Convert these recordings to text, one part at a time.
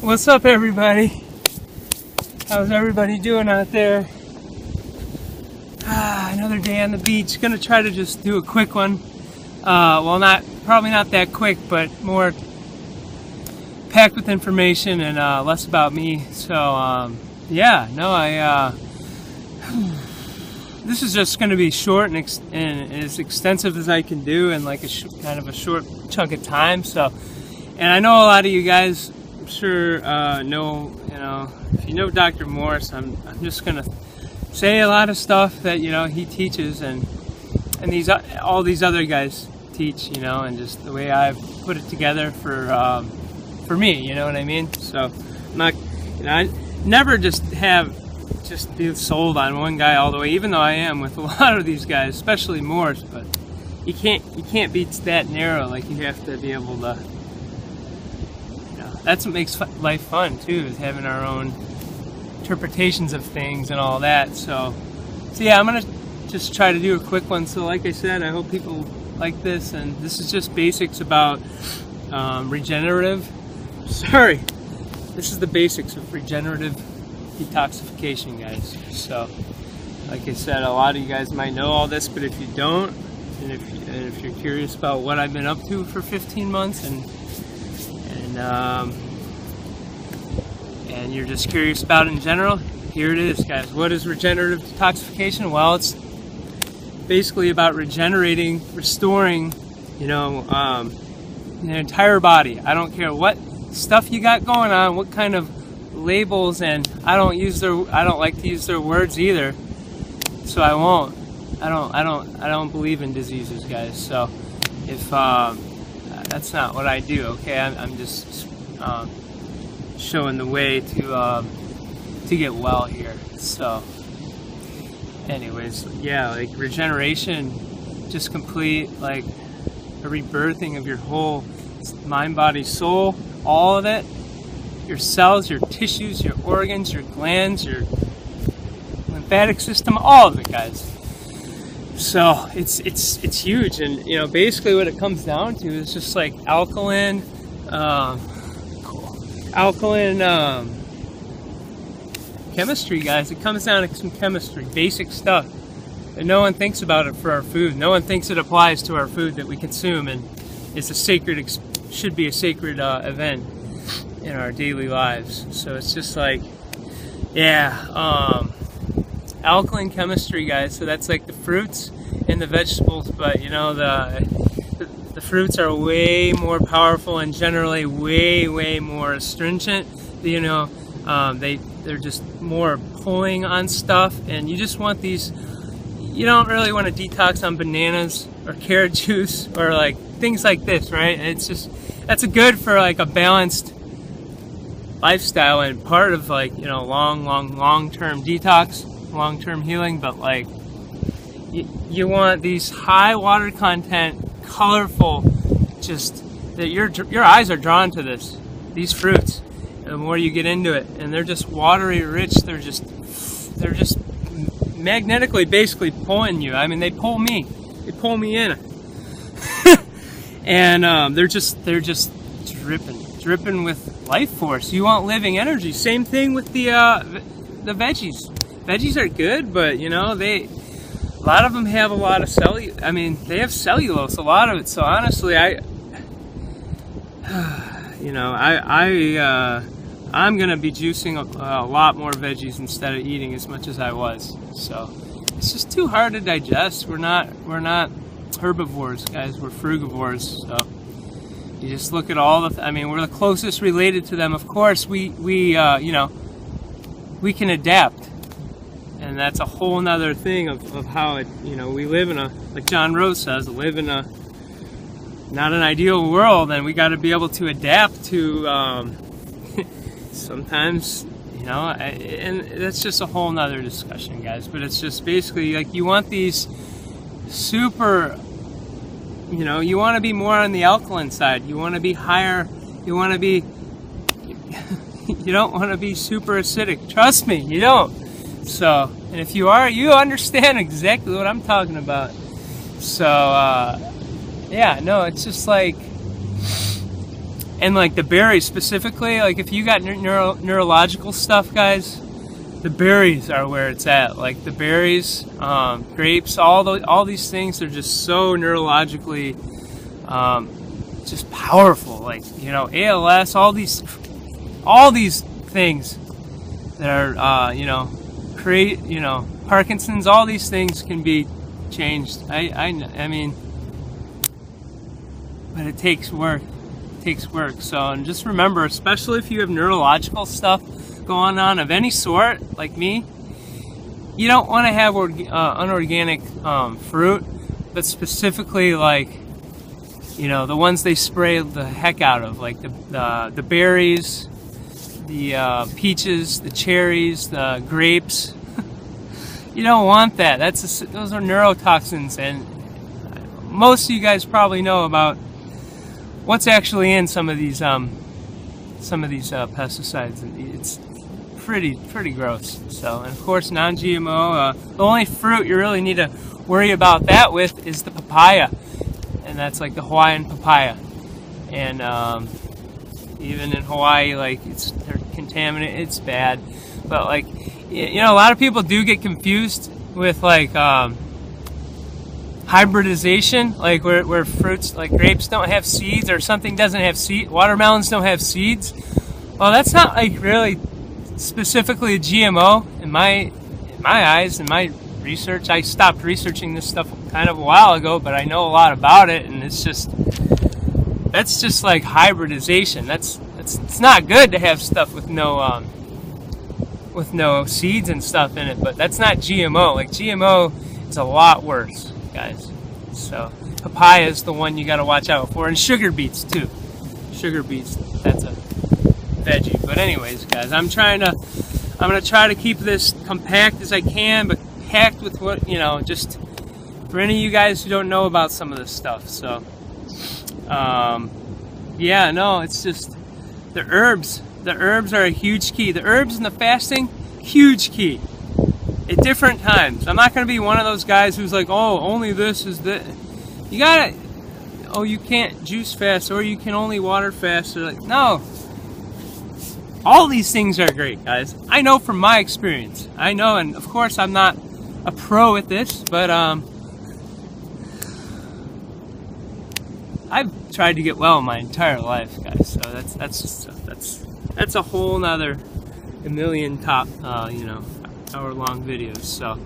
What's up, everybody? How's everybody doing out there? Another day on the beach. Gonna try to just do a quick one. Well, probably not that quick, but more packed with information and less about me. So, this is just going to be short and as extensive as I can do in like kind of a short chunk of time. So, and I know a lot of you guys, I'm sure, know, if you know Dr. Morse, I'm just going to say a lot of stuff that, he teaches and all these other guys teach, and just the way I've put it together for me, you know what I mean? So, I'm not, I never just be sold on one guy all the way, even though I am with a lot of these guys, especially Morse, but you can't be that narrow. Like, you have to be able to, that's what makes life fun too, is having our own interpretations of things and all that. So yeah, I'm gonna just try to do a quick one. So like I said, I hope people like this, and this is just basics about regenerative. This is the basics of regenerative detoxification, guys. So, like I said, a lot of you guys might know all this, but if you don't, and if you're curious about what I've been up to for 15 months, and you're just curious about it in general, here it is, guys. What is regenerative detoxification? Well, it's basically about regenerating, restoring, the entire body. I don't care what stuff you got going on, what kind of labels, and I don't like to use their words either, so I won't. I don't believe in diseases, guys. So if that's not what I do, okay? I'm just showing the way to get well here. So anyways, yeah, like regeneration, just complete like a rebirthing of your whole mind, body, soul, all of it. Your cells, your tissues, your organs, your glands, your lymphatic system, all of it, guys. So it's huge, and basically what it comes down to is just like alkaline chemistry, guys. It comes down to some chemistry, basic stuff that no one thinks about it for our food. No one thinks it applies to our food that we consume, and it's should be a sacred event in our daily lives. So it's just like, alkaline chemistry, guys. So that's like the fruits and the vegetables, but the fruits are way more powerful and generally way more astringent. They're just more pulling on stuff, and you just want these. You don't really want to detox on bananas or carrot juice or like things like this, right? That's good for like a balanced lifestyle and part of like long-term detox, long-term healing. But like you want these high water content, colorful, just that your eyes are drawn to these fruits, and the more you get into it, and they're just watery, rich. They're just magnetically basically pulling you. I mean, they pull me in. And they're just dripping with life force. You want living energy. Same thing with the veggies. Veggies are good, but a lot of them have a lot of they have cellulose, a lot of it. So honestly, I'm gonna be juicing a lot more veggies instead of eating as much as I was. So it's just too hard to digest. We're not herbivores, guys. We're frugivores. So you just look at all we're the closest related to them. Of course, we can adapt, and that's a whole nother thing of how it. We live in like John Rose says, live in not an ideal world, and we got to be able to adapt to. Sometimes, and that's just a whole nother discussion, guys. But it's just basically like you want these super. You want to be more on the alkaline side. You want to be higher. You want to be. You don't want to be super acidic. Trust me, you don't. So, and if you are, you understand exactly what I'm talking about. So, it's just like And like the berries specifically, like if you got neurological stuff, guys, the berries are where it's at. Like the berries, grapes, all these things are just so neurologically just powerful. Like, you know, ALS, all these things that are Parkinson's, all these things can be changed. I mean, but it takes work. So, and just remember, especially if you have neurological stuff going on of any sort, like me, you don't want to have unorganic fruit, but specifically like, you know, the ones they spray the heck out of, like the berries, the peaches, the cherries, the grapes. You don't want that. Those are neurotoxins, and most of you guys probably know about what's actually in some of these pesticides, and it's pretty gross. So, and of course, non-GMO. The only fruit you really need to worry about that with is the papaya, and that's like the Hawaiian papaya. And even in Hawaii, like they're contaminated. It's bad, but like, you know, a lot of people do get confused with like hybridization, like where fruits like grapes don't have seeds, or something doesn't have seeds. Watermelons don't have seeds. Well, that's not like really specifically a GMO in my eyes, in my research. I stopped researching this stuff kind of a while ago, but I know a lot about it, and that's just like hybridization. It's not good to have stuff with no seeds and stuff in it, but that's not GMO. Like GMO, it's a lot worse, guys. So papaya is the one you got to watch out for, and sugar beets too. Sugar beets, that's a veggie. But anyways, guys, I'm gonna try to keep this compact as I can, but packed with what, you know, just for any of you guys who don't know about some of this stuff. So yeah, no, it's just the herbs. The herbs are a huge key. The herbs and the fasting, huge key. At different times. I'm not going to be one of those guys who's like, oh, only this is that. You gotta, oh, you can't juice fast, or you can only water fast. Or like, no. All these things are great, guys. I know from my experience. I know, and of course I'm not a pro at this, but I've tried to get well my entire life, guys. So that's a whole nother million top, hour-long videos. So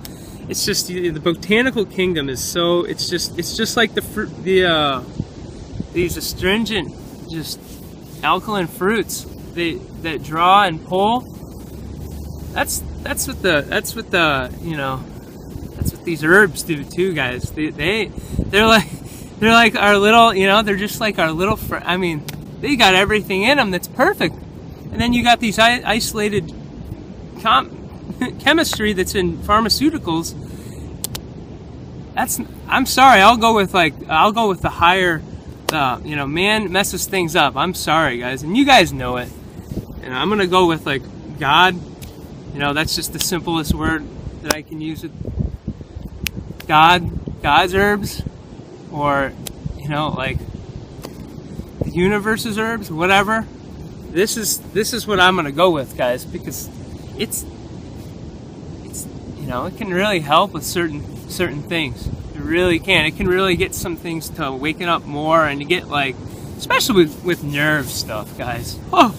it's just the botanical kingdom is so, it's just like these astringent, just alkaline fruits that draw and pull. That's what these herbs do too, guys. They're like our little, they're just like our little I mean, they got everything in them that's perfect. And then you got these isolated chemistry that's in pharmaceuticals. I'm sorry, I'll go with the higher, man messes things up. I'm sorry, guys, and you guys know it. And I'm gonna go with like God. That's just the simplest word that I can use. With God's herbs, or like the universe's herbs, whatever. This is what I'm gonna go with, guys, because it's it can really help with certain things. It really can. It can really get some things to waken up more, and to get like, especially with nerve stuff, guys. Oh,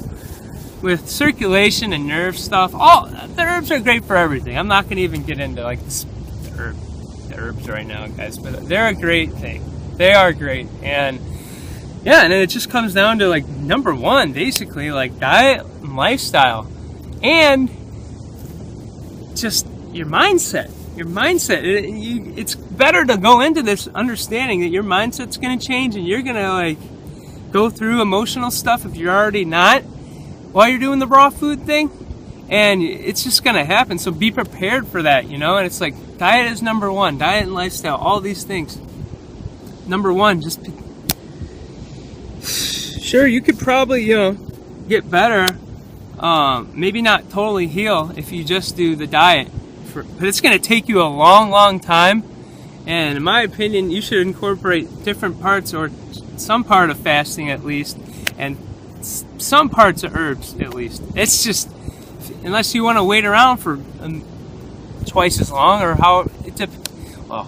with circulation and nerve stuff. All the herbs are great for everything. I'm not gonna even get into like the herbs right now, guys, but they're a great thing. They are great. And yeah, and it just comes down to like number one, basically, like diet and lifestyle, and just your mindset. It's better to go into this understanding that your mindset's going to change, and you're going to like go through emotional stuff if you're already not, while you're doing the raw food thing, and it's just going to happen. So be prepared for that, and it's like diet is number one, diet and lifestyle, all these things. Number one, just sure, you could probably, get better, maybe not totally heal if you just do the diet, but it's going to take you a long time. And in my opinion, you should incorporate different parts, or some part of fasting at least, and some parts of herbs at least. It's just, unless you want to wait around for twice as long, or how well,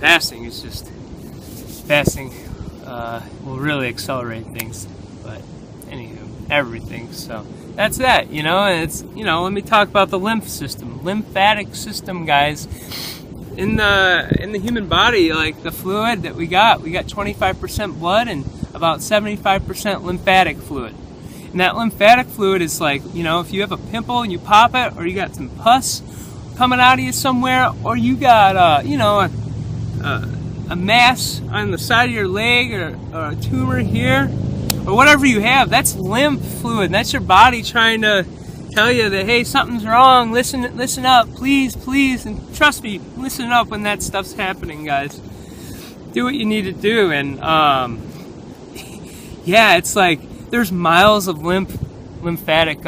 fasting is just, fasting will really accelerate things. But anywho, everything. So that's that, you know. And it's, you know, let me talk about the lymphatic system, guys. In the human body, like the fluid that we got 25% blood and about 75% lymphatic fluid. And that lymphatic fluid is like, you know, if you have a pimple and you pop it, or you got some pus coming out of you somewhere, or you got you know, a mass on the side of your leg, or a tumor here, or whatever you have, that's lymph fluid. That's your body trying to tell you that, hey, something's wrong. Listen up, please, and trust me, listen up when that stuff's happening, guys. Do what you need to do. And yeah, it's like there's miles of lymphatic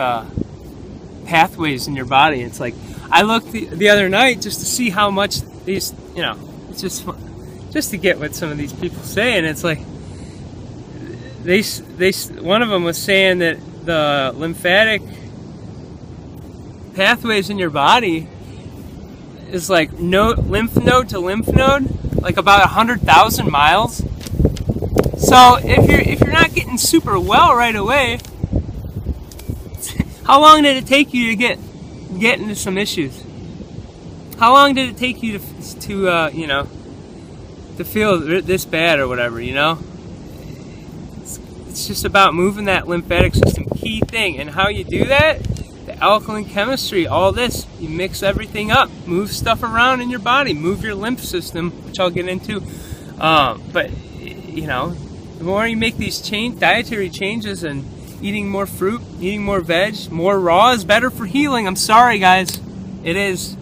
pathways in your body. It's like, I looked the other night just to see how much these, you know, it's just to get what some of these people say, and it's like they one of them was saying that the lymphatic pathways in your body is like lymph node to lymph node, like about 100,000 miles. So if you're not getting super well right away, how long did it take you to get into some issues? How long did it take you to you know, to feel this bad or whatever, you know? It's just about moving that lymphatic system, key thing. And how you do that, the alkaline chemistry, all this, you mix everything up, move stuff around in your body, move your lymph system, which I'll get into. But, you know, the more you make these dietary changes, and eating more fruit, eating more veg, more raw is better for healing. I'm sorry, guys. It is.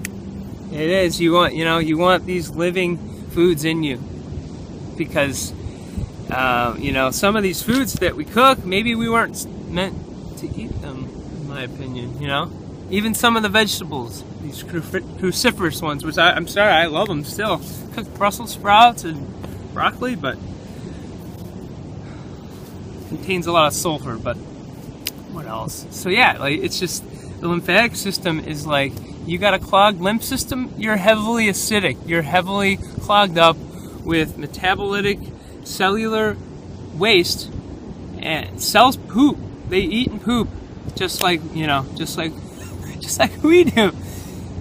It is. You want these living foods in you, because you know, some of these foods that we cook, maybe we weren't meant to eat them, in my opinion. You know, even some of the vegetables, these cruciferous ones, which I'm sorry, I love them still. Cook Brussels sprouts and broccoli, but contains a lot of sulfur. But what else? So yeah, like, it's just, the lymphatic system is like, you got a clogged lymph system, you're heavily acidic, you're heavily clogged up with metabolytic cellular waste, and cells poop. They eat and poop, just like, you know, just like we do.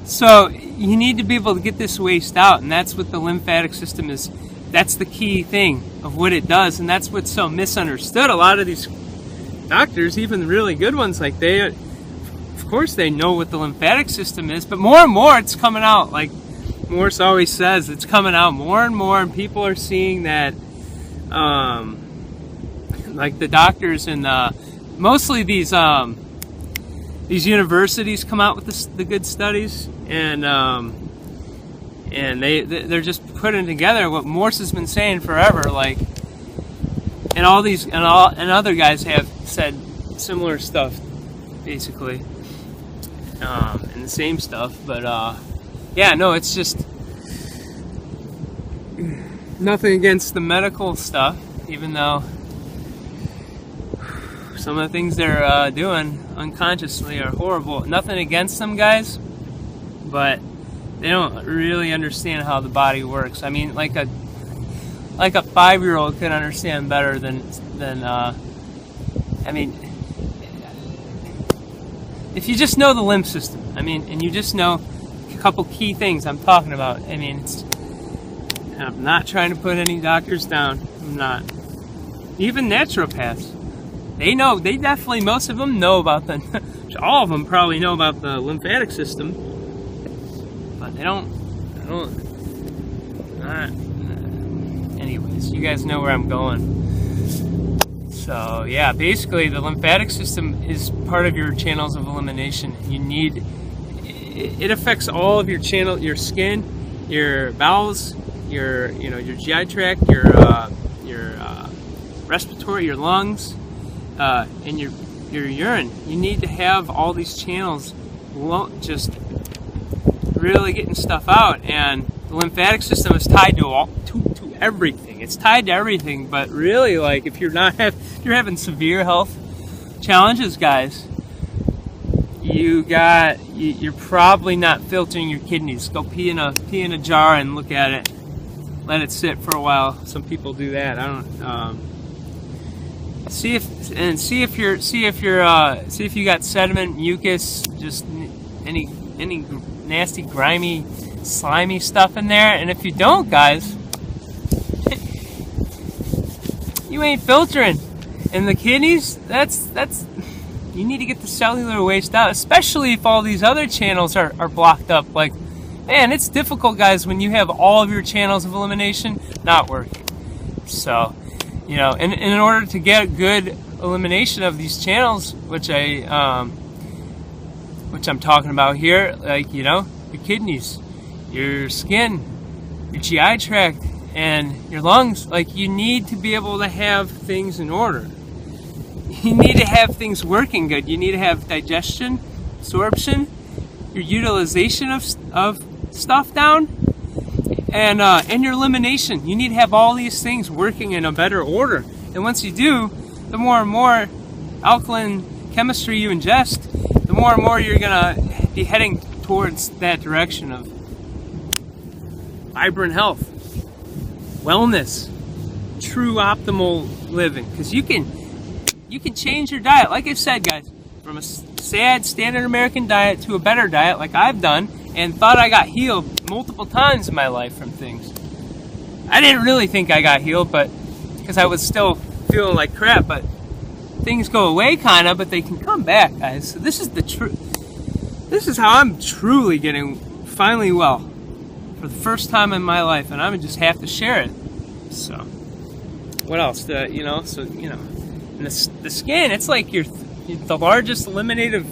So you need to be able to get this waste out, and that's what the lymphatic system is. That's the key thing of what it does, and that's what's so misunderstood. A lot of these doctors, even the really good ones, like of course they know what the lymphatic system is, but more and more it's coming out. Like Morse always says, it's coming out more and more, and people are seeing that, like the doctors and mostly these universities come out with the good studies, and they're just putting together what Morse has been saying forever, like, and other guys have said similar stuff, basically, and the same stuff, but yeah, no, it's just nothing against the medical stuff, even though some of the things they're doing unconsciously are horrible. Nothing against them, guys, but they don't really understand how the body works. I mean, like a 5-year-old can understand better than I mean, if you just know the lymph system, I mean, and you just know a couple key things I'm talking about. I mean, I'm not trying to put any doctors down. I'm not. Even naturopaths, they know. They definitely, most of them know about all of them probably know about the lymphatic system, but they don't. Anyways, you guys know where I'm going. So yeah, basically the lymphatic system is part of your channels of elimination. You need. It affects all of your your skin, your bowels, your GI tract, your respiratory, your lungs, and your urine. You need to have all these channels just really getting stuff out, and the lymphatic system is tied to everything. It's tied to everything. But really, like, if you're having severe health challenges, guys, you're probably not filtering your kidneys. Go pee in a jar and look at it. Let it sit for a while. Some people do that. I don't. See if you got sediment, mucus, just any nasty, grimy, slimy stuff in there. And if you don't, guys, you ain't filtering. And the kidneys, that's you need to get the cellular waste out, especially if all these other channels are blocked up. Like, man, it's difficult, guys, when you have all of your channels of elimination not working. So, you know, and in order to get good elimination of these channels, which I'm talking about here, like, you know, your kidneys, your skin, your GI tract, and your lungs, like, you need to be able to have things in order. You need to have things working good. You need to have digestion, absorption, your utilization of stuff down, and your elimination. You need to have all these things working in a better order. And once you do, the more and more alkaline chemistry you ingest, the more and more you're gonna be heading towards that direction of vibrant health, wellness, true optimal living. Because you can change your diet, like I said, guys, from a sad standard American diet to a better diet, like I've done, and thought I got healed multiple times in my life from things. I didn't really think I got healed, but because I was still feeling like crap, but things go away kind of, but they can come back, guys. So this is the truth. This is how I'm truly getting finally well for the first time in my life, and I would just have to share it. So what else? You know, so, you know, and the skin, it's like the largest eliminative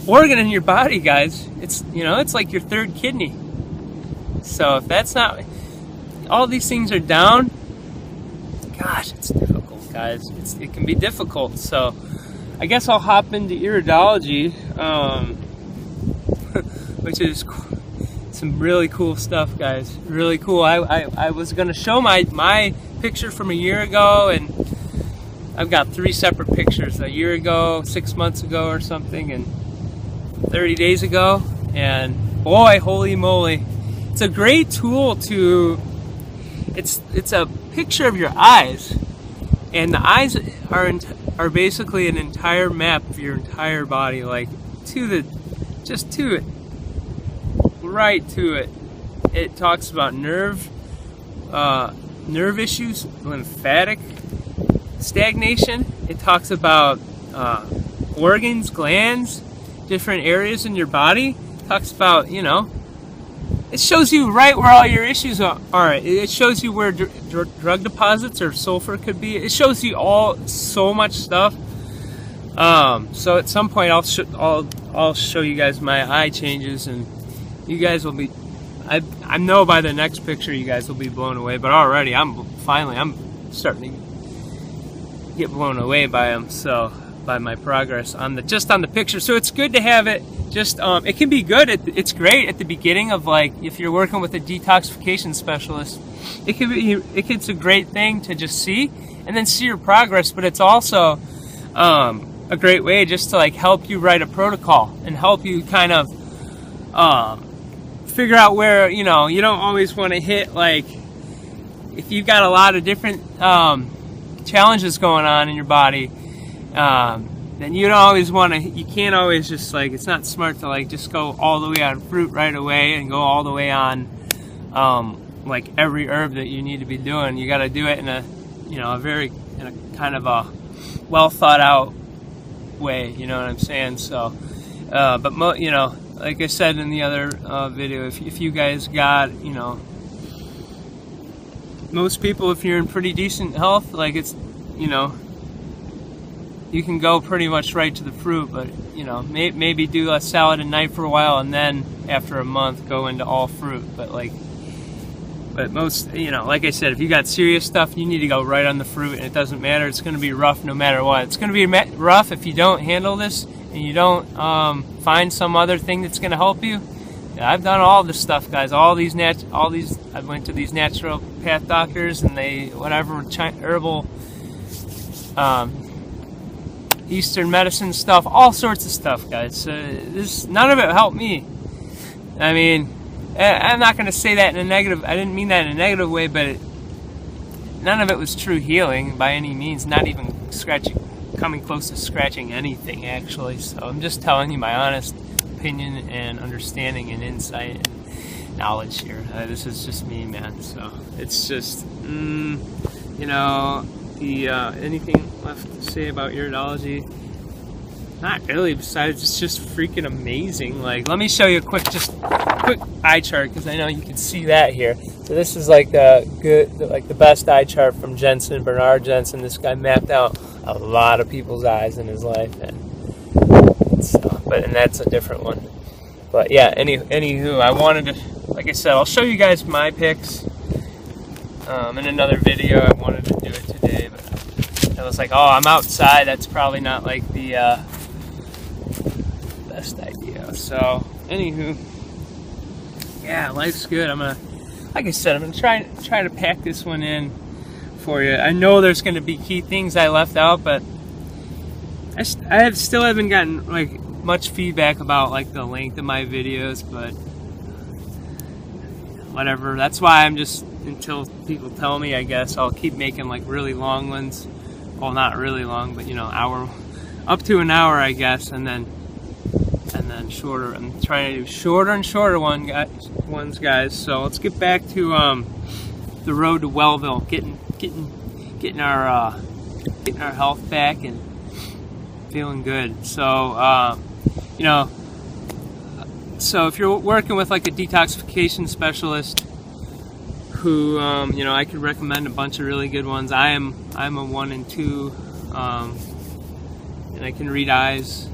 organ in your body, guys. It's, you know, it's like your third kidney. So if that's not, all these things are down, gosh, it's difficult, guys. It can be difficult. So I guess I'll hop into iridology, which is some really cool stuff, guys. Really cool. I was gonna show my picture from a year ago, and I've got 3 separate pictures: a year ago, 6 months ago or something, and 30 days ago. And boy, holy moly, it's a great tool to, it's a picture of your eyes, and the eyes are basically an entire map of your entire body, like right to it. It talks about nerve issues, lymphatic stagnation. It talks about organs, glands, different areas in your body. It talks about, you know, it shows you right where all your issues are. It shows you where drug deposits or sulfur could be. It shows you so much stuff. So at some point I'll show you guys my eye changes, and you guys will be, I know by the next picture you guys will be blown away, but already I'm starting to get blown away by them. So by my progress on the picture. So it's good to have it. Just it can be good. It's great at the beginning of, like, if you're working with a detoxification specialist, it's a great thing to just see and then see your progress. But it's also a great way just to, like, help you write a protocol and help you kind of figure out where, you know, you don't always want to hit, like, if you've got a lot of different challenges going on in your body, then you don't always want to, you can't always just, like, it's not smart to, like, just go all the way on fruit right away and go all the way on like every herb that you need to be doing. You got to do it in a, you know, in a kind of a well thought out way, you know what I'm saying? So but you know, like I said in the other video, if you guys got, you know, most people, if you're in pretty decent health, like, it's, you know, you can go pretty much right to the fruit, but, you know, maybe do a salad at night for a while, and then after a month go into all fruit. But most, you know, like I said, if you got serious stuff, you need to go right on the fruit, and it doesn't matter. It's going to be rough no matter what. It's going to be rough if you don't handle this and you don't find some other thing that's going to help you. Yeah, I've done all this stuff, guys. I went to these naturopath doctors, and they herbal, Eastern medicine stuff, all sorts of stuff, guys. None of it helped me. I mean, I'm not going to say that in a negative. I didn't mean that in a negative way, but none of it was true healing by any means. Not even coming close to scratching anything, actually. So I'm just telling you my honest opinion and understanding and insight and knowledge here. This is just me, man. So it's just, you know, anything left to say about iridology? Not really, besides it's just freaking amazing. Like, let me show you a quick eye chart, because I know you can see that here. So this is like the best eye chart from Bernard Jensen. This guy mapped out a lot of people's eyes in his life, and that's a different one. But yeah, anywho, I wanted to, like I said, I'll show you guys my picks in another video. I wanted to do it today, but I was like, oh, I'm outside. That's probably not like the best idea. So anywho, yeah, life's good. Like I said, I'm gonna try to pack this one in for you. I know there's gonna be key things I left out, but I still haven't gotten like much feedback about like the length of my videos, but whatever. That's why I'm just, until people tell me, I guess I'll keep making like really long ones. Well, not really long, but you know, up to an hour, I guess, and then shorter. I'm trying to do shorter and shorter ones, guys. So let's get back to the road to Wellville, getting our health back and feeling good. So you know, so if you're working with like a detoxification specialist who you know, I could recommend a bunch of really good ones. I'm a 1 and 2, and I can read eyes.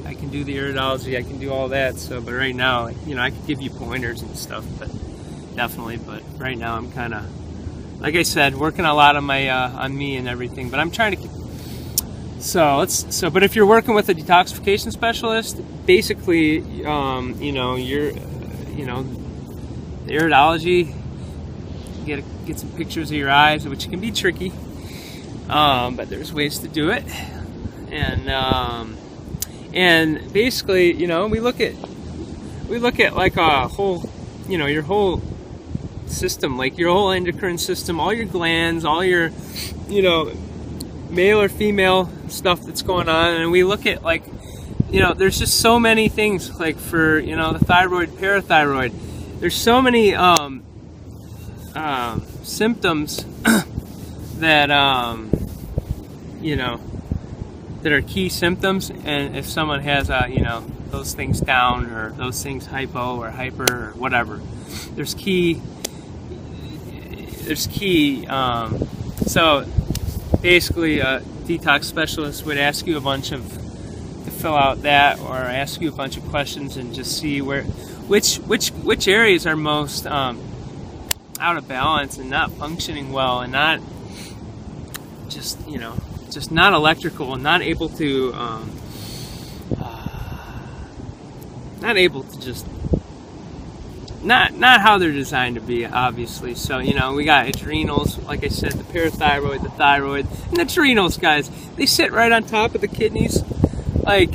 I can do the iridology. I can do all that. So, but right now, you know, I could give you pointers and stuff, but definitely. But right now, I'm kind of, like I said, working a lot on my on me and everything. But I'm trying to. But if you're working with a detoxification specialist, basically, you know, the iridology. Get some pictures of your eyes, which can be tricky, but there's ways to do it. And basically, you know, we look at like a whole, you know, your whole system, like your whole endocrine system, all your glands, all your, you know, male or female stuff that's going on, and we look at, like, you know, there's just so many things, like for, you know, the thyroid, parathyroid. There's so many symptoms that you know, that are key symptoms, and if someone has you know, those things down, or those things hypo or hyper or whatever, there's key so basically a detox specialist would ask you to fill out that, or ask you a bunch of questions and just see which areas are most out of balance and not functioning well, and not just, you know, just not electrical, and not able to just not how they're designed to be, obviously. So, you know, we got adrenals, like I said, the parathyroid, the thyroid, and the adrenals, guys. They sit right on top of the kidneys. Like,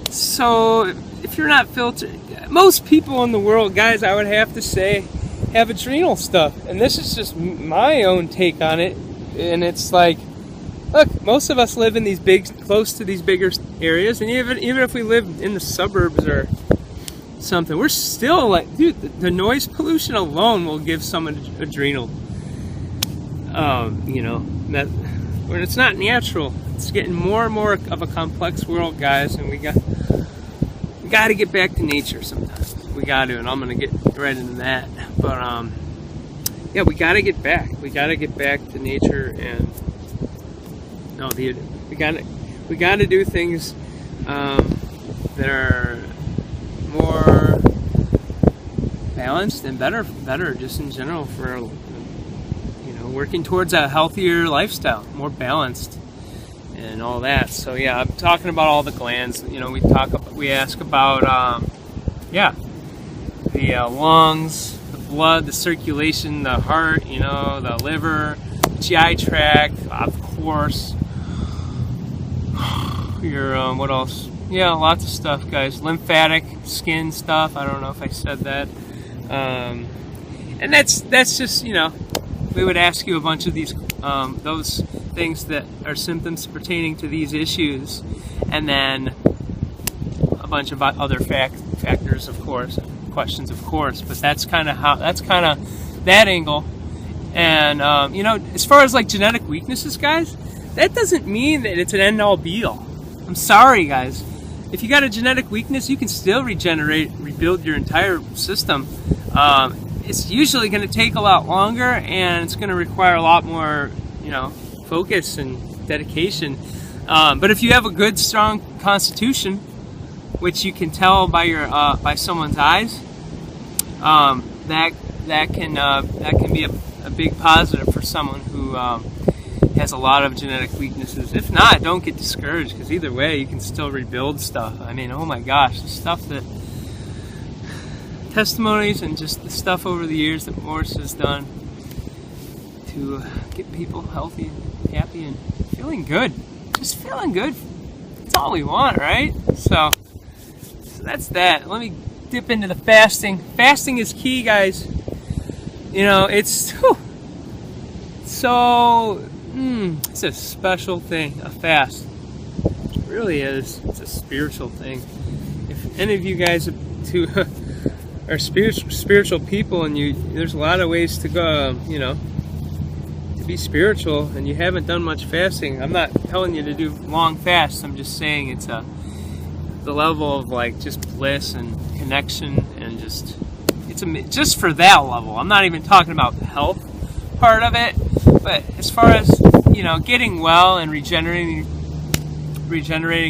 so if you're not filtered, most people in the world, guys, I would have to say, have adrenal stuff. And this is just my own take on it. And it's like, look, most of us live in these close to these bigger areas, and even if we live in the suburbs or something, we're still like, dude, the noise pollution alone will give someone adrenal. You know, that when it's not natural, it's getting more and more of a complex world, guys, and we got to get back to nature sometimes. We got to, and I'm gonna get right into that. But yeah, we got to get back. We got to get back to nature, and we got to do things that are more balanced and better just in general, for, you know, working towards a healthier lifestyle, more balanced and all that. So yeah, I'm talking about all the glands. You know, we ask about the lungs, the blood, the circulation, the heart, you know, the liver, GI tract, of course. Your what else? Yeah, lots of stuff, guys. Lymphatic, skin stuff. I don't know if I said that. And that's just, you know, we would ask you a bunch of these those things that are symptoms pertaining to these issues, and then a bunch of other factors, of course, questions, of course. But that's kind of that angle. And you know, as far as like genetic weaknesses, guys, that doesn't mean that it's an end-all be-all. I'm sorry, guys. If you got a genetic weakness, you can still rebuild your entire system. It's usually going to take a lot longer, and it's going to require a lot more, you know, focus and dedication. But if you have a good, strong constitution, which you can tell by your by someone's eyes, that can be a big positive for someone who has a lot of genetic weaknesses. If not, don't get discouraged, because either way, you can still rebuild stuff. I mean, oh my gosh, the stuff that testimonies and just the stuff over the years that Morse has done to get people healthy and happy and feeling good. Just feeling good. That's all we want, right? So that's that. Let me dip into the fasting. Fasting is key, guys. You know, it's it's a special thing, a fast. It really is. It's a spiritual thing. If any of you guys are spiritual people, and there's a lot of ways to go, you know, to be spiritual, and you haven't done much fasting. I'm not telling you to do long fasts. I'm just saying it's the level of like just bliss and connection, and just just for that level. I'm not even talking about the health part of it, but as far as, you know, getting well and regenerating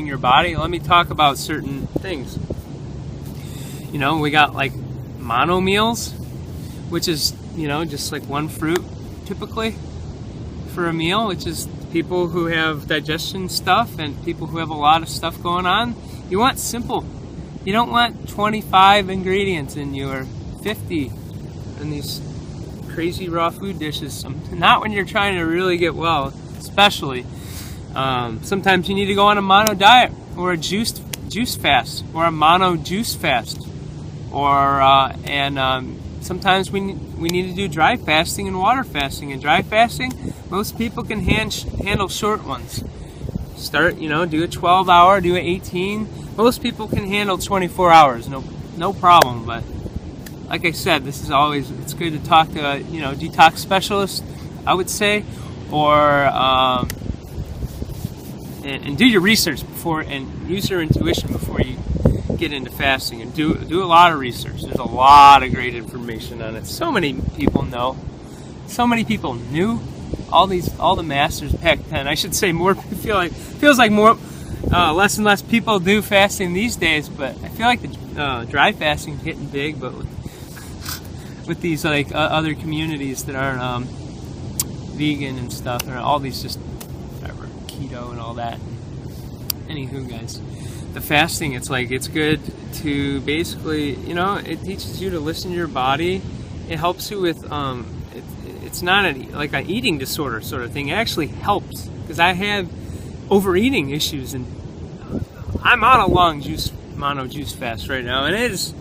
your body, let me talk about certain things. You know, we got like mono meals, which is, you know, just like one fruit typically for a meal, which is people who have digestion stuff and people who have a lot of stuff going on. You want simple. You don't want 25 ingredients in your 50 in these crazy raw food dishes. Not when you're trying to really get well, especially. Sometimes you need to go on a mono diet, or a juice fast, or a mono juice fast, or sometimes we need to do dry fasting and water fasting. And dry fasting, most people can handle short ones. Start, you know, do a 12-hour, do an 18. Most people can handle 24 hours, no problem. But like I said, it's good to talk to a, you know, detox specialist, I would say, or and do your research before, and use your intuition before you get into fasting, and do a lot of research. There's a lot of great information on it. So many people know, so many people knew. All the masters back then. I should say more. Feels like more, less and less people do fasting these days. But I feel like the dry fasting is getting big, but with these like other communities that aren't vegan and stuff, or all these just whatever, keto and all that. Anywho, guys, the fasting, it's good to basically, you know, it teaches you to listen to your body. It helps you with it's not like an eating disorder sort of thing. It actually helps, because I have overeating issues, and I'm on a long mono juice fast right now, and it's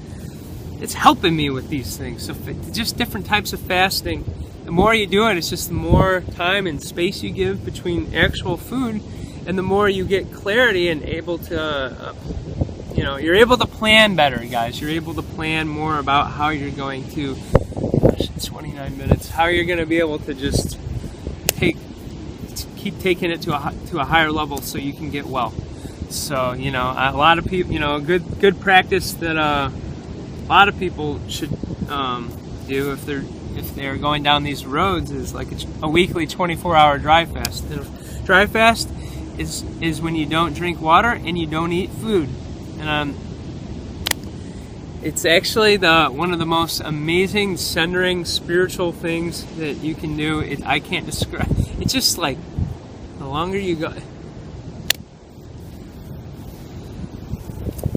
helping me with these things. So just different types of fasting. The more you do it, it's just the more time and space you give between actual food, and the more you get clarity and able to, you know, you're able to plan better, guys. You're able to plan more about how you're going to. 29 minutes. How you're going to be able to just keep taking it to a higher level, so you can get well. So, you know, a lot of people, you know, good practice that a lot of people should do if they're going down these roads is like a weekly 24-hour dry fast. Dry fast is when you don't drink water and you don't eat food, and it's actually one of the most amazing, centering, spiritual things that you can do. I can't describe. It's just like the longer you go.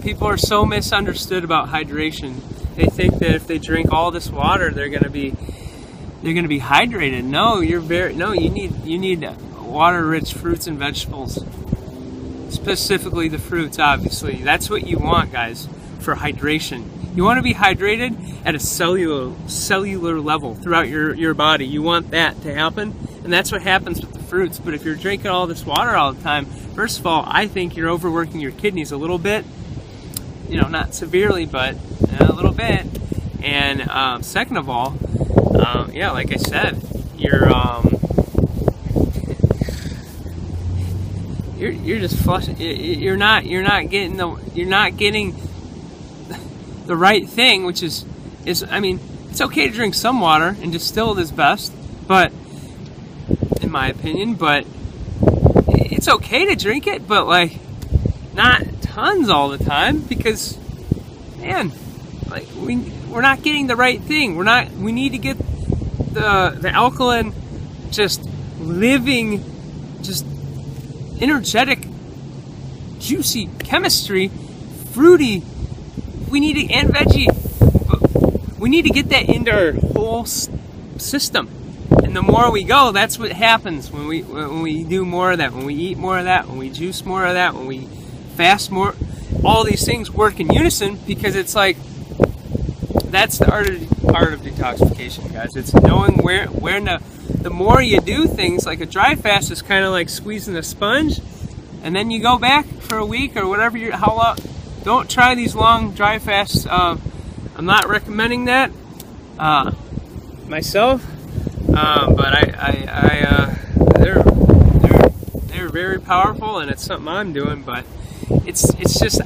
People are so misunderstood about hydration. They think that if they drink all this water, they're gonna be hydrated. No, you need water-rich fruits and vegetables. Specifically the fruits, obviously. That's what you want, guys, for hydration. You want to be hydrated at a cellular level throughout your body. You want that to happen, and that's what happens with the fruits. But if you're drinking all this water all the time, first of all, I think you're overworking your kidneys a little bit. You know, not severely, but a little bit. And second of all, yeah, like I said, you're just flushing. You're not getting the right thing, which is I mean, it's okay to drink some water, and distilled is best, but in my opinion, but it's okay to drink it, but like not tons all the time, because man, like we're not getting the right thing. We need to get the alkaline, just living, just energetic, juicy chemistry, fruity. We need to, and veggie. We need to get that into our whole system. And the more we go, that's what happens when we do more of that, when we eat more of that, when we juice more of that, when we fast more. All these things work in unison, because it's like, that's the art of detoxification, guys. It's knowing where the more you do things, like a dry fast is kind of like squeezing a sponge, and then you go back for a week or whatever. How long? Don't try these long dry fasts. I'm not recommending that myself, but they're very powerful, and it's something I'm doing. But it's just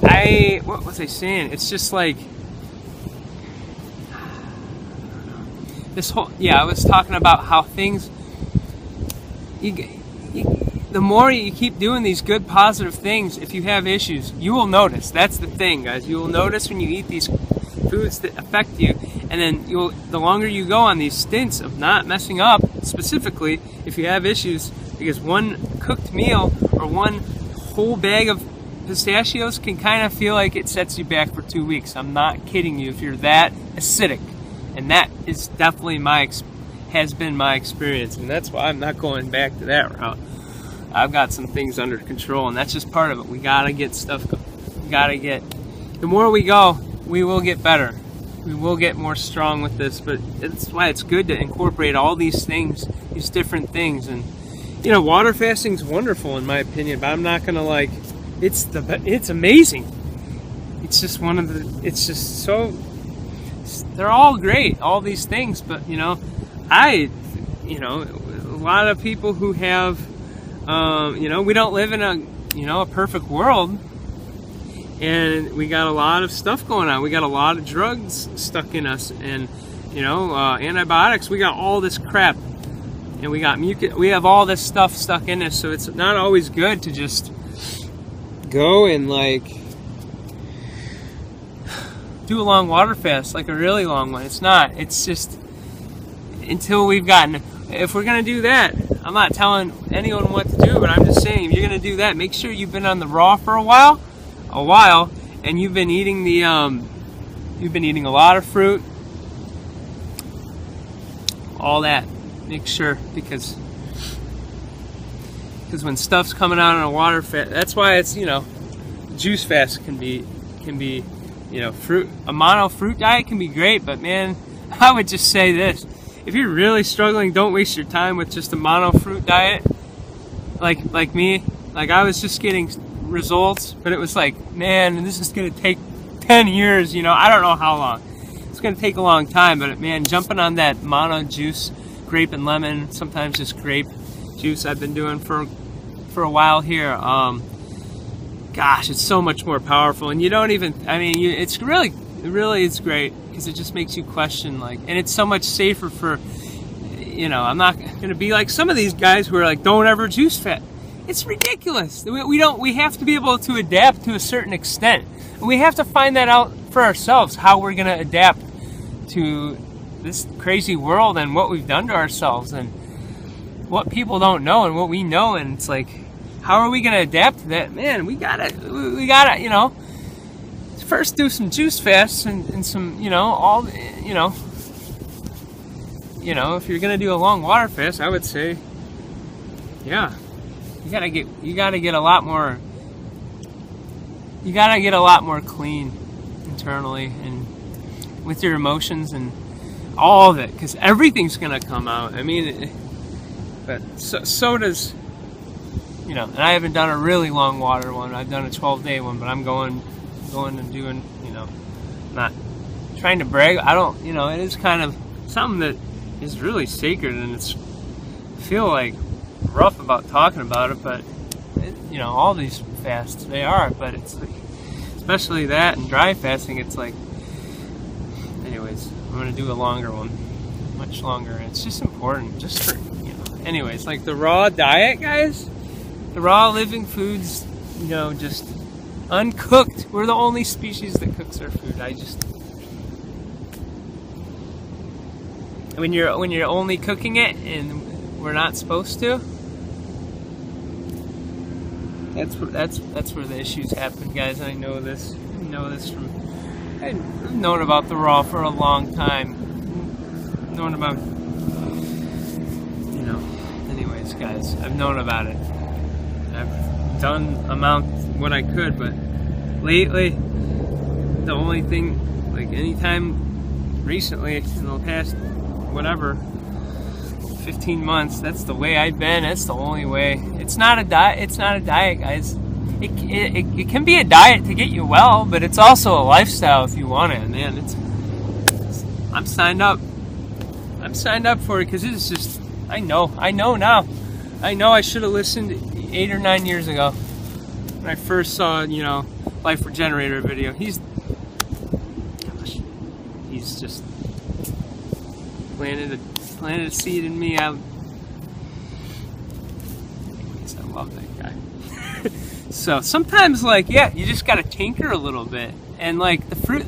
what was I saying? It's just like this whole, I was talking about how things, the more you keep doing these good positive things, if you have issues, you will notice. That's the thing, guys. You will notice when you eat these foods that affect you, and then the longer you go on these stints of not messing up, specifically if you have issues, because one cooked meal or one whole bag of pistachios can kind of feel like it sets you back for 2 weeks. I'm not kidding you, if you're that acidic. And that is definitely has been my experience, and that's why I'm not going back to that route. I've got some things under control, and that's just part of it. We gotta get stuff. The more we go, we will get better. We will get more strong with this, but that's why it's good to incorporate all these things, these different things. And you know, water fasting is wonderful in my opinion, but I'm not gonna like. It's amazing. It's just it's just so. They're all great, all these things, but you know, a lot of people who have, we don't live in a perfect world, and we got a lot of stuff going on. We got a lot of drugs stuck in us, and antibiotics. We got all this crap, and we got we have all this stuff stuck in us. So it's not always good to just go and like do a long water fast, like a really long one. It's not. It's just until we've gotten. If we're gonna do that, I'm not telling anyone what to do, but I'm just saying, if you're gonna do that, make sure you've been on the raw for a while, and you've been eating a lot of fruit, all that. Make sure, because when stuff's coming out on a water fast, that's why it's juice fast can be fruit. A mono fruit diet can be great, but man, I would just say this. If you're really struggling, don't waste your time with just a mono fruit diet. Like me, like I was just getting results, but it was like, man, this is gonna take 10 years, I don't know how long. It's gonna take a long time, but man, jumping on that mono juice, grape and lemon, sometimes just grape juice I've been doing for a while here. Gosh, it's so much more powerful, and you don't even, it's really it's great, because it just makes you question, and it's so much safer for, I'm not going to be like some of these guys who are like, don't ever juice fat. It's ridiculous. We have to be able to adapt to a certain extent. And we have to find that out for ourselves, how we're going to adapt to this crazy world and what we've done to ourselves and what people don't know and what we know. And it's like, how are we going to adapt to that? Man, we gotta, first do some juice fasts and some, you know, all, you know, if you're gonna do a long water fast, I would say, yeah, you gotta get a lot more clean internally and with your emotions and all of it, because everything's gonna come out. I mean, but so does, you know. And I haven't done a really long water one. I've done a 12-day one, but I'm going and doing, you know, not trying to brag. I don't, you know, it is kind of something that is really sacred, and I feel like rough about talking about it, but you know, all these fasts, they are, but it's like, especially that and dry fasting, it's like, anyways, I'm going to do a longer one, much longer. It's just important, just for, you know, anyways, like the raw diet, guys, the raw living foods, you know, just uncooked. We're the only species that cooks our food. When you're only cooking it and we're not supposed to, that's where the issues happen, guys. I know this. From, I've known about the raw for a long time. Known about, you know. Anyways, guys, I've known about it. I've done what I could, but lately, the only thing, like anytime recently in the past, whatever, 15 months, that's the way I've been. That's the only way. It's not a diet. It's not a diet, guys. It can be a diet to get you well, but it's also a lifestyle if you want it. Man, I'm signed up. I'm signed up for it because it's just, I know now. I know I should have listened 8 or 9 years ago when I first saw, you know, Life Regenerator video. He's just planted a seed in me. I love that guy. So sometimes, like, yeah, you just gotta tinker a little bit, and like the fruit,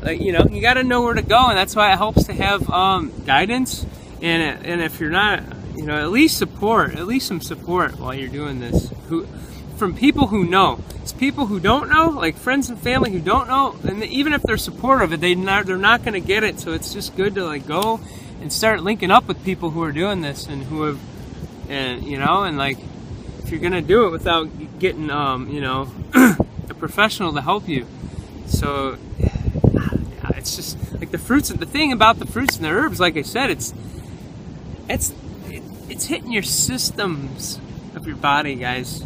like, you know, you gotta know where to go, and that's why it helps to have guidance, and if you're not, you know, at least some support while you're doing this, from people who know. It's people who don't know, like friends and family who don't know, and even if they're supportive, they're not going to get it. So it's just good to like go and start linking up with people who are doing this and who have, and you know, and like if you're going to do it without getting, you know, a professional to help you. So yeah, it's just like the fruits. The thing about the fruits and the herbs, like I said, it's hitting your systems of your body, guys.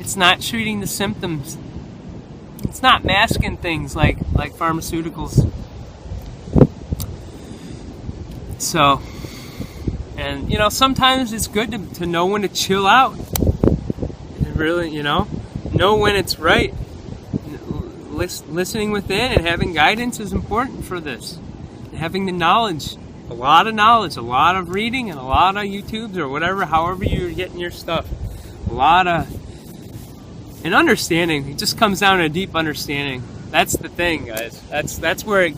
It's not treating the symptoms. It's not masking things like pharmaceuticals. So, and you know, sometimes it's good to know when to chill out. And really, you know when it's right. Listening within and having guidance is important for this. And having the knowledge, a lot of knowledge, a lot of reading, and a lot of YouTubes or whatever, however you're getting your stuff. A lot of and understanding. It just comes down to a deep understanding. That's the thing, guys. That's where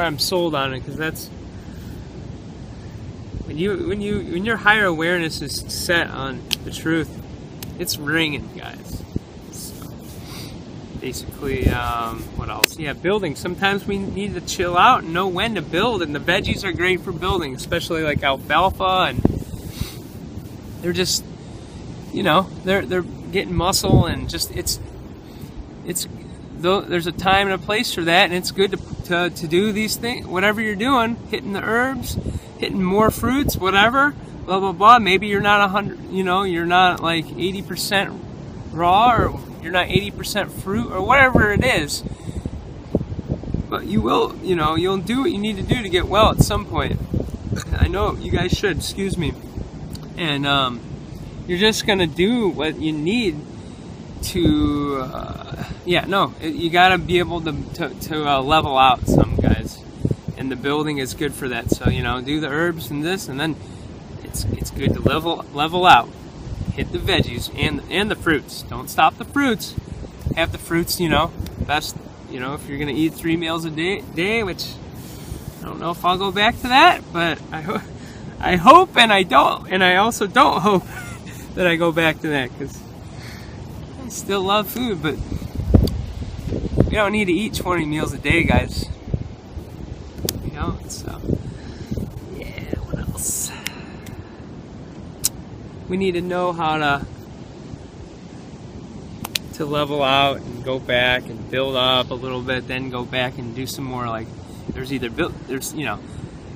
I'm sold on it, because that's when your higher awareness is set on the truth, it's ringing, guys. So basically, what else? Yeah, building. Sometimes we need to chill out and know when to build, and the veggies are great for building, especially like alfalfa, and they're just, you know, they're getting muscle, and just it's there's a time and a place for that, and it's good to do these things, whatever you're doing, hitting the herbs, hitting more fruits, whatever, blah blah blah. Maybe you're not 100, you know, you're not like 80% raw, or you're not 80% fruit, or whatever it is, but you will, you know, you'll do what you need to do to get well at some point. I know you guys should, excuse me. And you're just gonna do what you need to, you gotta be able to level out some, guys, and the building is good for that. So, you know, do the herbs and this, and then it's good to level out, hit the veggies and the fruits. Don't stop the fruits. Have the fruits, you know, best, you know, if you're gonna eat 3 meals a day, which I don't know if I'll go back to that, but I hope, and I don't, and I also don't hope that I go back to that, because I still love food, but We don't need to eat 20 meals a day, guys. You know, so yeah, what else? We need to know how to level out and go back and build up a little bit, then go back and do some more. Like there's you know,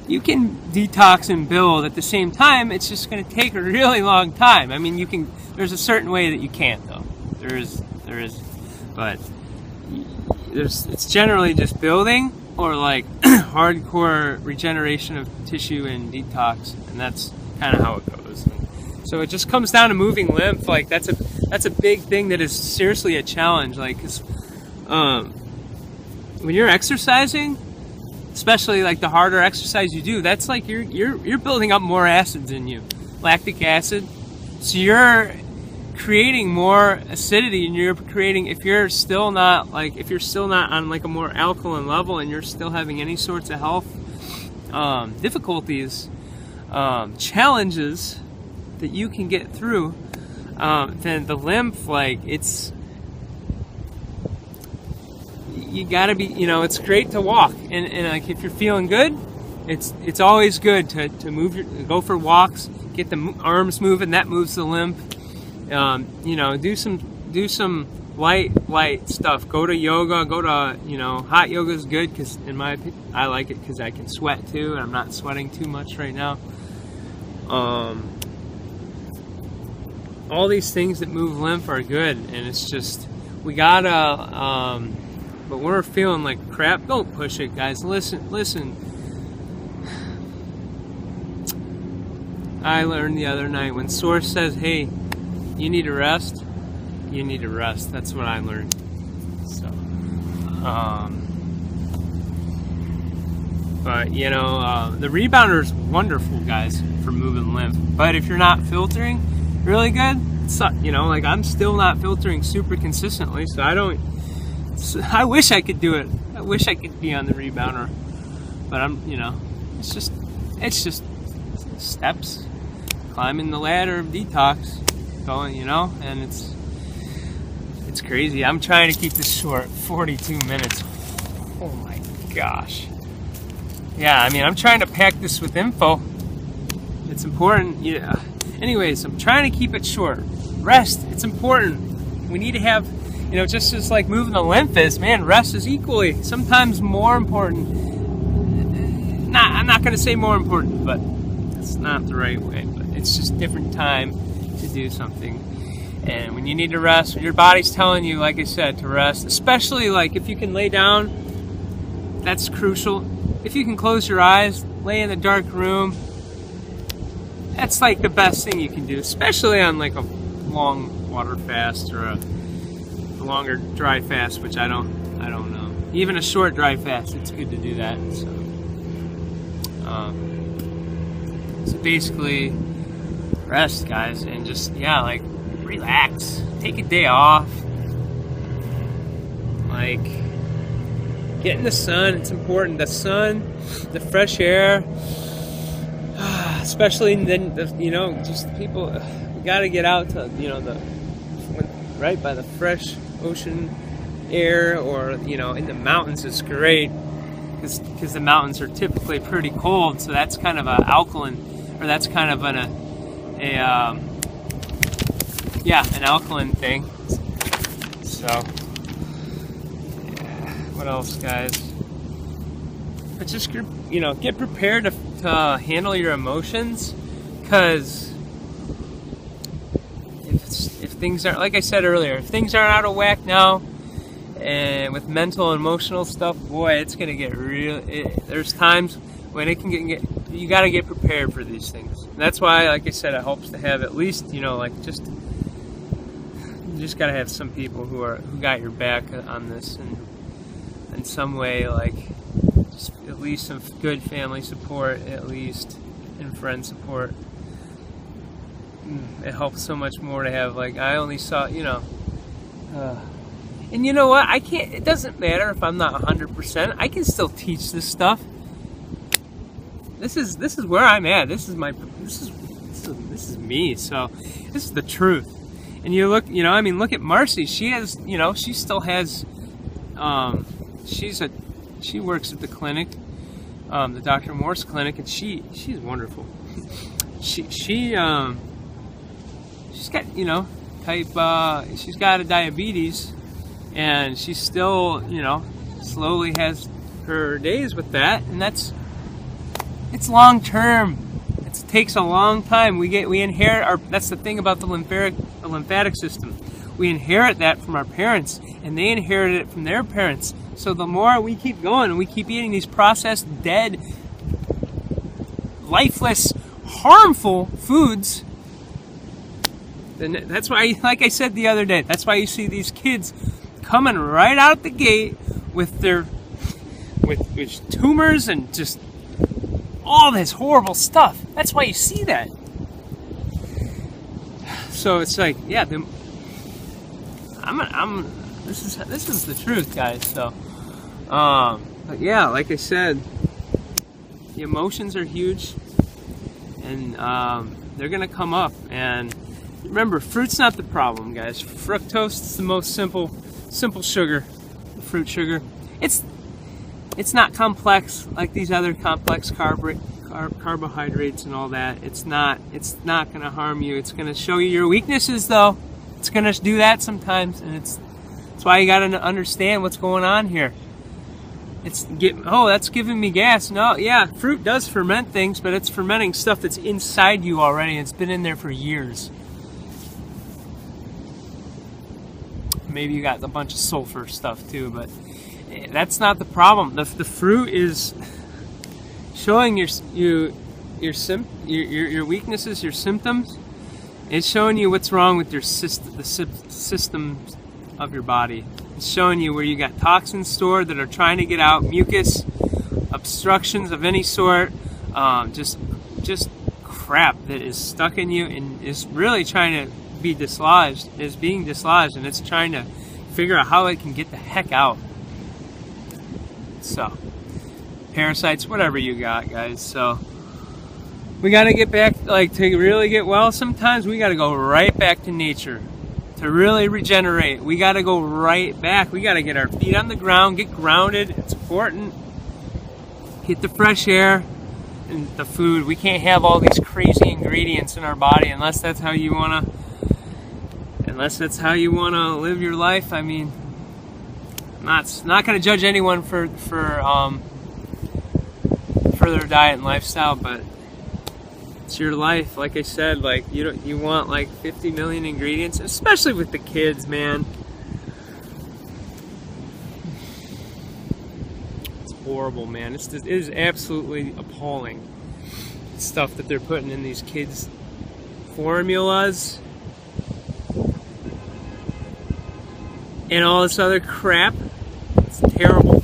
you can detox and build at the same time. It's just going to take a really long time. I mean, there's a certain way that you can't, though. There is, but it's generally just building or like hardcore regeneration of tissue and detox, and that's kind of how it goes. So it just comes down to moving lymph. Like that's a big thing that is seriously a challenge. Like, 'cause, when you're exercising, especially like the harder exercise you do, that's like you're building up more acids in you, lactic acid. So you're creating more acidity, and if you're still not on like a more alkaline level, and you're still having any sorts of health difficulties, challenges that you can get through, then the lymph, like you gotta be, you know, it's great to walk, and like if you're feeling good, it's always good to go for walks, get the arms moving. That moves the lymph. You know, do some light stuff. Go to yoga. Go to, you know, hot yoga is good because, in my opinion, I like it because I can sweat too, and I'm not sweating too much right now. All these things that move lymph are good, and it's just we gotta. But when we're feeling like crap, don't push it, guys. Listen. I learned the other night, when Source says, hey, you need to rest, you need to rest. That's what I learned. So, but you know, the rebounder is wonderful, guys, for moving lymph. But if you're not filtering really good, you know, like I'm still not filtering super consistently, so I wish I could do it. I wish I could be on the rebounder, but you know, it's just steps, climbing the ladder of detox, going, you know, and it's crazy. I'm trying to keep this short, 42 minutes. Oh my gosh. Yeah, I mean, I'm trying to pack this with info. It's important. Yeah. Anyways, I'm trying to keep it short. Rest, it's important. We need to have, you know, just as like moving the lymph is, man, rest is equally, sometimes more important. I'm not going to say more important, but it's not the right way. But it's just different time to do something. And when you need to rest, when your body's telling you, like I said, to rest, especially like if you can lay down, that's crucial. If you can close your eyes, lay in a dark room, that's like the best thing you can do, especially on like a long water fast or a longer dry fast, which I don't know. Even a short dry fast, it's good to do that. So basically, rest, guys, and just, yeah, like relax. Take a day off. Like, get in the sun. It's important. The sun, the fresh air, especially then, you know, just people. We gotta get out to, you know, right by the fresh ocean air, or, you know, in the mountains is great because the mountains are typically pretty cold, so that's kind of an alkaline, or that's kind of an alkaline thing. So yeah. What else, guys? But just, you know, get prepared to handle your emotions, because if things aren't, like I said earlier, if things aren't out of whack now, and with mental and emotional stuff, boy, it's gonna get real. There's times when it can get. You gotta get prepared for these things. And that's why, like I said, it helps to have at least, you know, like you just gotta have some people who got your back on this, and in some way, like just at least some good family support, at least, and friend support. It helps so much more to have, like, I only saw, you know, and you know what, I can't, it doesn't matter if I'm not 100%, I can still teach this stuff. This is where I'm at. This is me. So this is the truth. And you look, you know, I mean, look at Marcy. She has, you know, she still has she works at the clinic, the Dr. Morse clinic, and she's wonderful. She's got, you know, she's got a diabetes, and she still, you know, slowly has her days with that, and it's long term. It takes a long time. We inherit that's the thing about the lymphatic system. We inherit that from our parents, and they inherited it from their parents. So the more we keep going and we keep eating these processed, dead, lifeless, harmful foods, then that's why, like I said the other day, that's why you see these kids coming right out the gate with with tumors and just all this horrible stuff. That's why you see that. So it's like, yeah, this is the truth, guys. So, but yeah, like I said, the emotions are huge, and they're gonna come up. And remember, fruit's not the problem, guys. Fructose is the most simple sugar, fruit sugar. It's not complex like these other complex carbohydrates and all that. It's not gonna harm you. It's gonna show you your weaknesses, though. It's gonna do that sometimes, and that's why you gotta understand what's going on here. That's giving me gas. No, yeah, fruit does ferment things, but it's fermenting stuff that's inside you already. It's been in there for years. Maybe you got a bunch of sulfur stuff too, but that's not the problem. The fruit is showing your weaknesses, your symptoms. It's showing you what's wrong with the systems of your body. It's showing you where you got toxins stored that are trying to get out, mucus, obstructions of any sort, just crap that is stuck in you and is really trying to be dislodged, is being dislodged, and it's trying to figure out how it can get the heck out. So, parasites, whatever you got, guys. So, we got to get back, to really get well, sometimes we got to go right back to nature. To really regenerate, we got to go right back. We got to get our feet on the ground, get grounded. It's important. Get the fresh air and the food. We can't have all these crazy ingredients in our body unless that's how you want to live your life. I mean, not going to judge anyone for their diet and lifestyle, but it's your life. Like I said, you want 50 million ingredients, especially with the kids, man. It's horrible, man. It is absolutely appalling stuff that they're putting in these kids' formulas and all this other crap. It's terrible.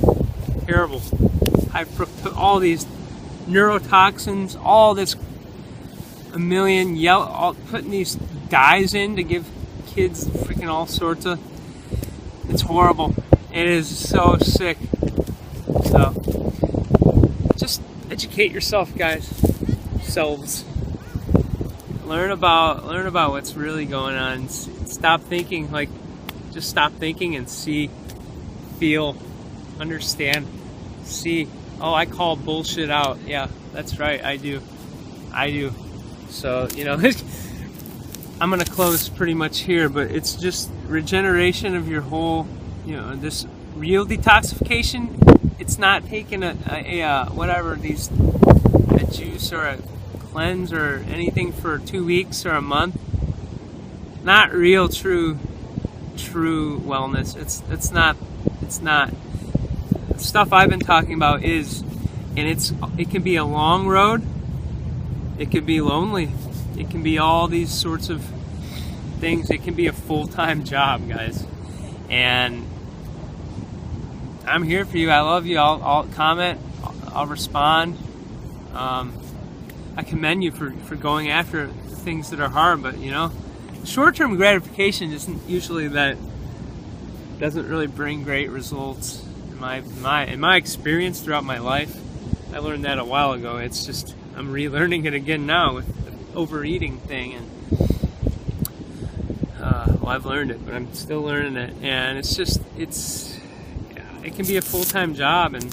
High fructose, all these neurotoxins, all this, a million putting these dyes in to give kids freaking all sorts of. It's horrible. It is so sick. So just educate yourself, guys. Yourselves. Learn about what's really going on. Stop thinking just stop thinking and see, feel, understand, see. Oh, I call bullshit out. Yeah, that's right. I do. So, I'm going to close pretty much here, but it's just regeneration of your whole, this real detoxification. It's not taking a juice or a cleanse or anything for 2 weeks or a month. Not real, true wellness. It's not. The stuff I've been talking about it can be a long road. It can be lonely. It can be all these sorts of things. It can be a full-time job, guys. And I'm here for you. I love you. I'll comment. I'll respond. I commend you for going after things that are hard, but short-term gratification isn't usually that. Doesn't really bring great results in my experience throughout my life. I learned that a while ago. It's just I'm relearning it again now with the overeating thing, and I've learned it, but I'm still learning it, and it's it can be a full-time job, and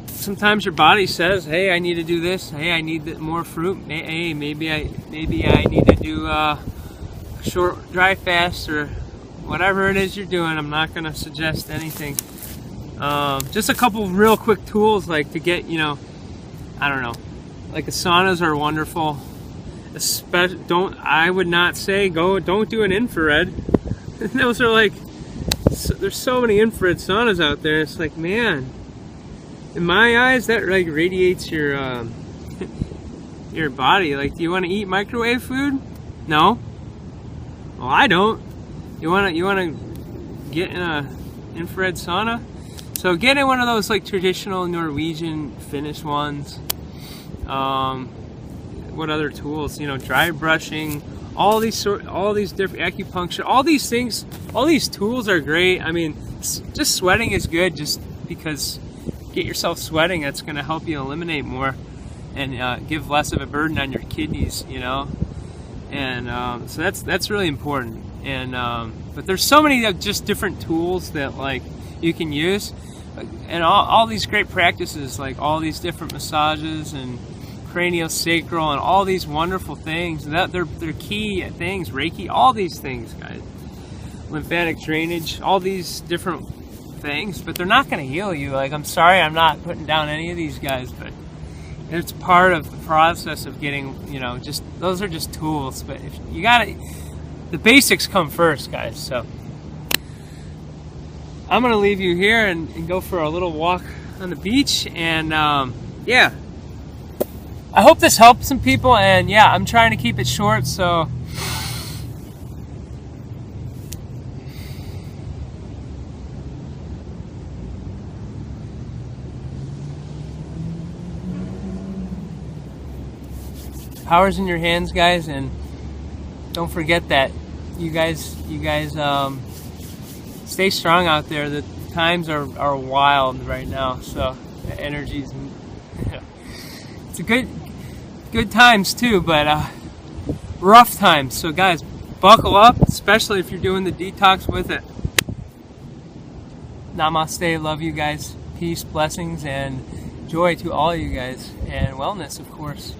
sometimes your body says, hey, I need to do this, hey, I need more fruit, hey, maybe I need to do a short dry fast, or whatever it is you're doing. I'm not going to suggest anything. Just a couple real quick tools, like to get, you know, I don't know, like the saunas are wonderful. I would not say don't do an infrared. Those are like, there's so many infrared saunas out there. It's like, man, in my eyes, that like radiates your your body. Like, do you want to eat microwave food? No. Well, I don't. You want to get in a infrared sauna? So get in one of those like traditional Norwegian Finnish ones. What other tools? You know, dry brushing, all these different acupuncture, all these things, all these tools are great. I mean, just sweating is good, just because get yourself sweating, that's going to help you eliminate more and give less of a burden on your kidneys, you know. And so that's really important. And but there's so many just different tools that like you can use, and all these great practices, like all these different massages and craniosacral and all these wonderful things that they're key things. Reiki, all these things, guys. Lymphatic drainage, all these different things, but they're not going to heal you. Like, I'm sorry, I'm not putting down any of these guys, but it's part of the process of getting, you know, just those are just tools. But if you gotta, the basics come first, guys. So I'm gonna leave you here and go for a little walk on the beach, and yeah, I hope this helped some people. And yeah, I'm trying to keep it short, so power's in your hands, guys, and don't forget that you guys stay strong out there. The times are wild right now, so the energy's it's a good times too, but rough times. So guys, buckle up, especially if you're doing the detox with it. Namaste, love you guys, peace, blessings, and joy to all you guys, and wellness, of course.